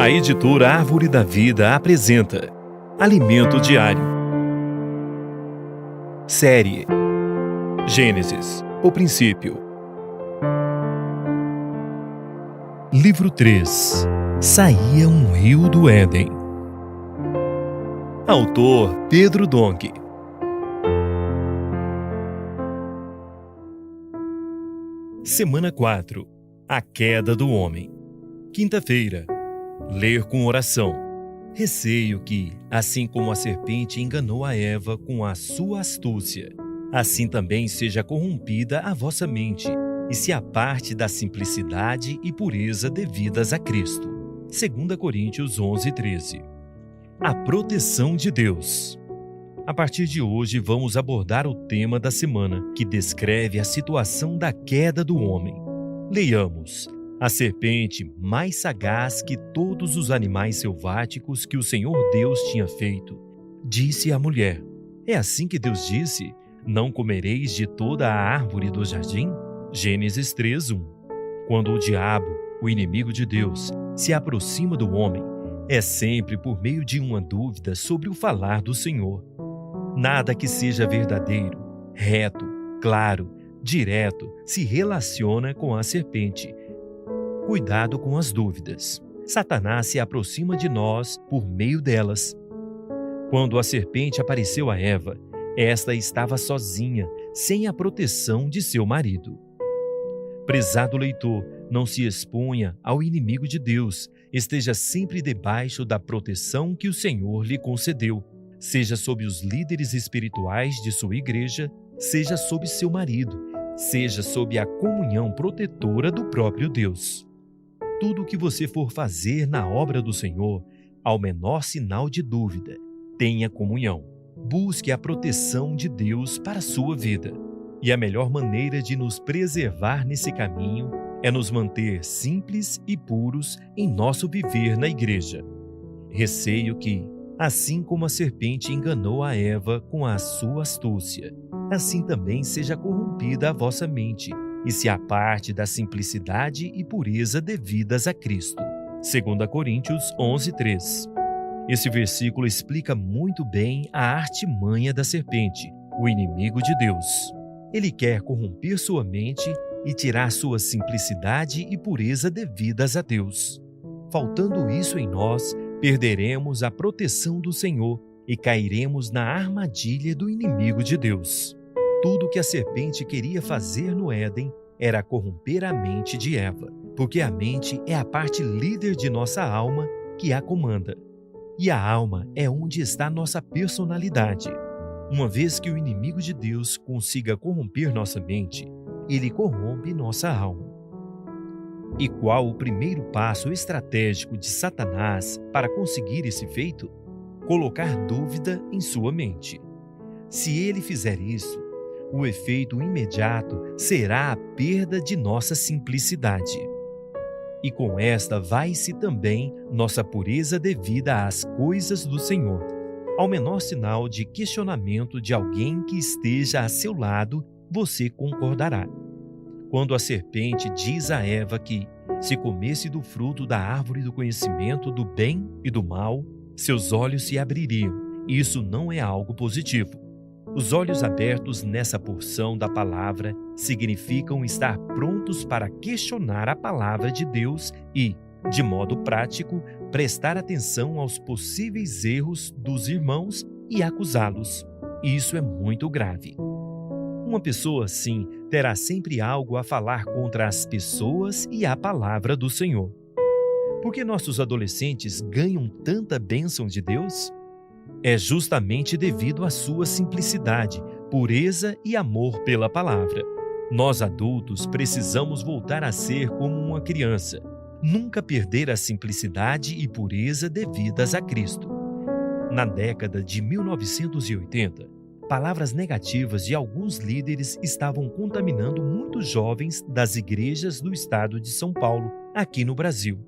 A editora Árvore da Vida apresenta Alimento Diário. Série Gênesis, o princípio. Livro 3. Saía um rio do Éden. Autor Pedro Donk. Semana 4. A queda do homem. Quinta-feira. Ler com oração. Receio que, assim como a serpente enganou a Eva com a sua astúcia, assim também seja corrompida a vossa mente e se aparte da simplicidade e pureza devidas a Cristo. 2 Coríntios 11:13. A proteção de Deus. A partir de hoje vamos abordar o tema da semana, que descreve a situação da queda do homem. Leiamos. A serpente, mais sagaz que todos os animais selváticos que o Senhor Deus tinha feito, disse à mulher: É assim que Deus disse: Não comereis de toda a árvore do jardim? Gênesis 3:1. Quando o diabo, o inimigo de Deus, se aproxima do homem, é sempre por meio de uma dúvida sobre o falar do Senhor. Nada que seja verdadeiro, reto, claro, direto se relaciona com a serpente. Cuidado com as dúvidas. Satanás se aproxima de nós por meio delas. Quando a serpente apareceu a Eva, esta estava sozinha, sem a proteção de seu marido. Prezado leitor, não se exponha ao inimigo de Deus. Esteja sempre debaixo da proteção que o Senhor lhe concedeu, seja sob os líderes espirituais de sua igreja, seja sob seu marido, seja sob a comunhão protetora do próprio Deus. Tudo o que você for fazer na obra do Senhor, ao menor sinal de dúvida, tenha comunhão. Busque a proteção de Deus para a sua vida. E a melhor maneira de nos preservar nesse caminho é nos manter simples e puros em nosso viver na igreja. Receio que, assim como a serpente enganou a Eva com a sua astúcia, assim também seja corrompida a vossa mente e se aparte da simplicidade e pureza devidas a Cristo. 2 Coríntios 11:3. Esse versículo explica muito bem a artimanha da serpente, o inimigo de Deus. Ele quer corromper sua mente e tirar sua simplicidade e pureza devidas a Deus. Faltando isso em nós, perderemos a proteção do Senhor e cairemos na armadilha do inimigo de Deus. Tudo que a serpente queria fazer no Éden era corromper a mente de Eva, porque a mente é a parte líder de nossa alma que a comanda. E a alma é onde está nossa personalidade. Uma vez que o inimigo de Deus consiga corromper nossa mente, ele corrompe nossa alma. E qual o primeiro passo estratégico de Satanás para conseguir esse feito? Colocar dúvida em sua mente. Se ele fizer isso, o efeito imediato será a perda de nossa simplicidade. E com esta vai-se também nossa pureza devida às coisas do Senhor. Ao menor sinal de questionamento de alguém que esteja a seu lado, você concordará. Quando a serpente diz a Eva que, se comesse do fruto da árvore do conhecimento do bem e do mal, seus olhos se abririam, isso não é algo positivo. Os olhos abertos nessa porção da palavra significam estar prontos para questionar a palavra de Deus e, de modo prático, prestar atenção aos possíveis erros dos irmãos e acusá-los. Isso é muito grave. Uma pessoa assim terá sempre algo a falar contra as pessoas e a palavra do Senhor. Por que nossos adolescentes ganham tanta bênção de Deus? É justamente devido à sua simplicidade, pureza e amor pela palavra. Nós adultos precisamos voltar a ser como uma criança, nunca perder a simplicidade e pureza devidas a Cristo. Na década de 1980, palavras negativas de alguns líderes estavam contaminando muitos jovens das igrejas do estado de São Paulo, aqui no Brasil.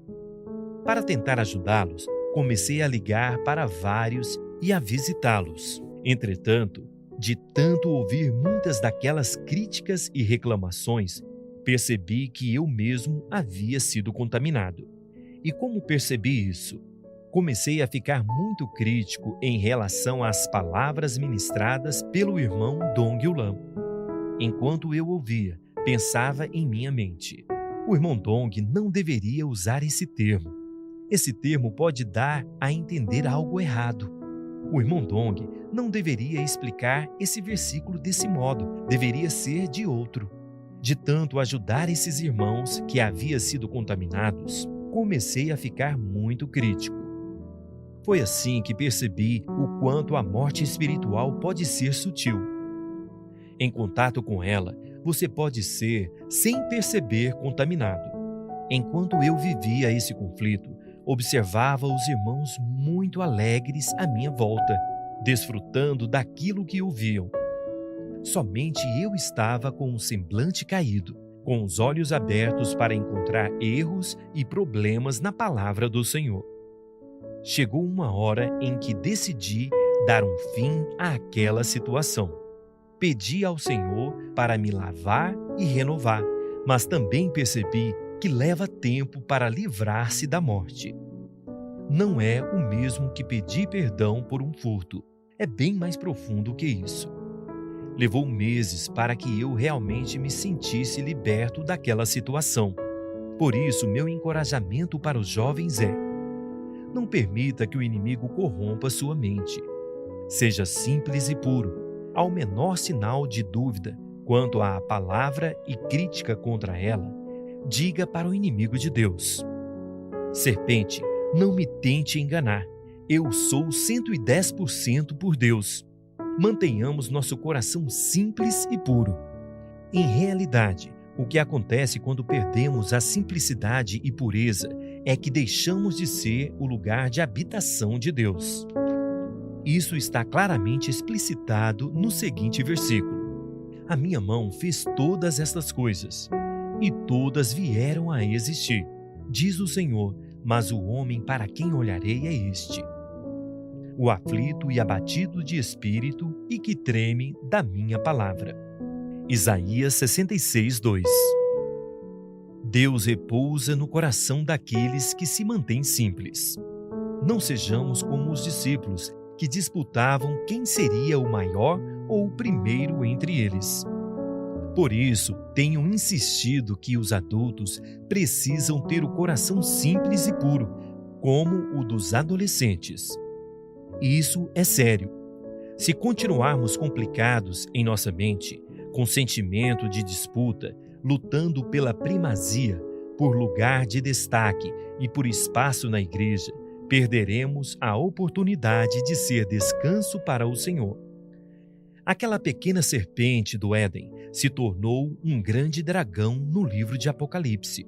Para tentar ajudá-los, comecei a ligar para vários e a visitá-los. Entretanto, de tanto ouvir muitas daquelas críticas e reclamações, percebi que eu mesmo havia sido contaminado. E como percebi isso? Comecei a ficar muito crítico em relação às palavras ministradas pelo irmão Dong Yulan. Enquanto eu ouvia, pensava em minha mente: o irmão Dong não deveria usar esse termo. Esse termo pode dar a entender algo errado. O irmão Dong não deveria explicar esse versículo desse modo, deveria ser de outro. De tanto ajudar esses irmãos que haviam sido contaminados, comecei a ficar muito crítico. Foi assim que percebi o quanto a morte espiritual pode ser sutil. Em contato com ela, você pode ser, sem perceber, contaminado. Enquanto eu vivia esse conflito, observava os irmãos muito alegres à minha volta, desfrutando daquilo que ouviam. Somente eu estava com um semblante caído, com os olhos abertos para encontrar erros e problemas na palavra do Senhor. Chegou uma hora em que decidi dar um fim àquela situação. Pedi ao Senhor para me lavar e renovar, mas também percebi que leva tempo para livrar-se da morte. Não é o mesmo que pedir perdão por um furto. É bem mais profundo que isso. Levou meses para que eu realmente me sentisse liberto daquela situação. Por isso, meu encorajamento para os jovens é: não permita que o inimigo corrompa sua mente. Seja simples e puro. Ao menor sinal de dúvida quanto à palavra e crítica contra ela, diga para o inimigo de Deus: serpente, não me tente enganar. Eu sou 110% por Deus. Mantenhamos nosso coração simples e puro. Em realidade, o que acontece quando perdemos a simplicidade e pureza é que deixamos de ser o lugar de habitação de Deus. Isso está claramente explicitado no seguinte versículo: a minha mão fez todas estas coisas, e todas vieram a existir, diz o Senhor, mas o homem para quem olharei é este: o aflito e abatido de espírito e que treme da minha palavra. Isaías 66:2. Deus repousa no coração daqueles que se mantêm simples. Não sejamos como os discípulos, que disputavam quem seria o maior ou o primeiro entre eles. Por isso, tenho insistido que os adultos precisam ter o coração simples e puro, como o dos adolescentes. Isso é sério. Se continuarmos complicados em nossa mente, com sentimento de disputa, lutando pela primazia, por lugar de destaque e por espaço na igreja, perderemos a oportunidade de ser descanso para o Senhor. Aquela pequena serpente do Éden se tornou um grande dragão no livro de Apocalipse.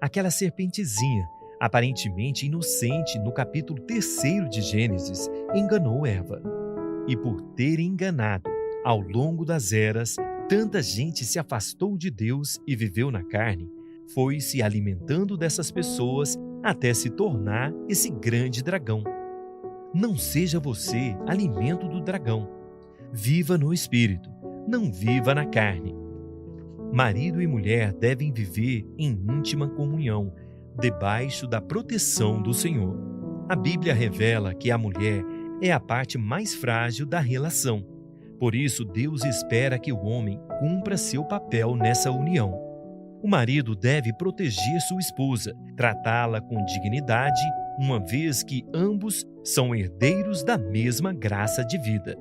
Aquela serpentezinha, aparentemente inocente no capítulo 3 de Gênesis, enganou Eva. E por ter enganado, ao longo das eras, tanta gente se afastou de Deus e viveu na carne, foi se alimentando dessas pessoas até se tornar esse grande dragão. Não seja você alimento do dragão. Viva no Espírito, não viva na carne. Marido e mulher devem viver em íntima comunhão, debaixo da proteção do Senhor. A Bíblia revela que a mulher é a parte mais frágil da relação. Por isso, Deus espera que o homem cumpra seu papel nessa união. O marido deve proteger sua esposa, tratá-la com dignidade, uma vez que ambos são herdeiros da mesma graça de vida.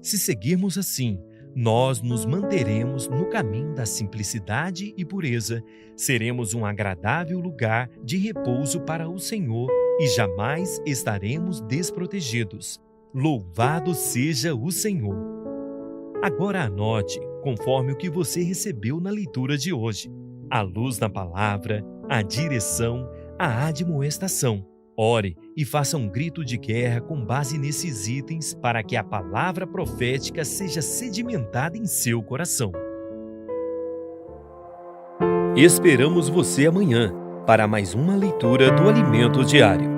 Se seguirmos assim, nós nos manteremos no caminho da simplicidade e pureza, seremos um agradável lugar de repouso para o Senhor e jamais estaremos desprotegidos. Louvado seja o Senhor! Agora anote, conforme o que você recebeu na leitura de hoje: a luz na palavra, a direção, a admoestação. Ore e faça um grito de guerra com base nesses itens para que a palavra profética seja sedimentada em seu coração. Esperamos você amanhã para mais uma leitura do Alimento Diário.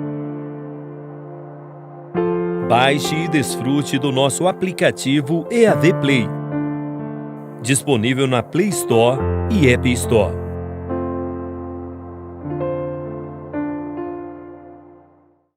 Baixe e desfrute do nosso aplicativo EAD Play, disponível na Play Store e App Store.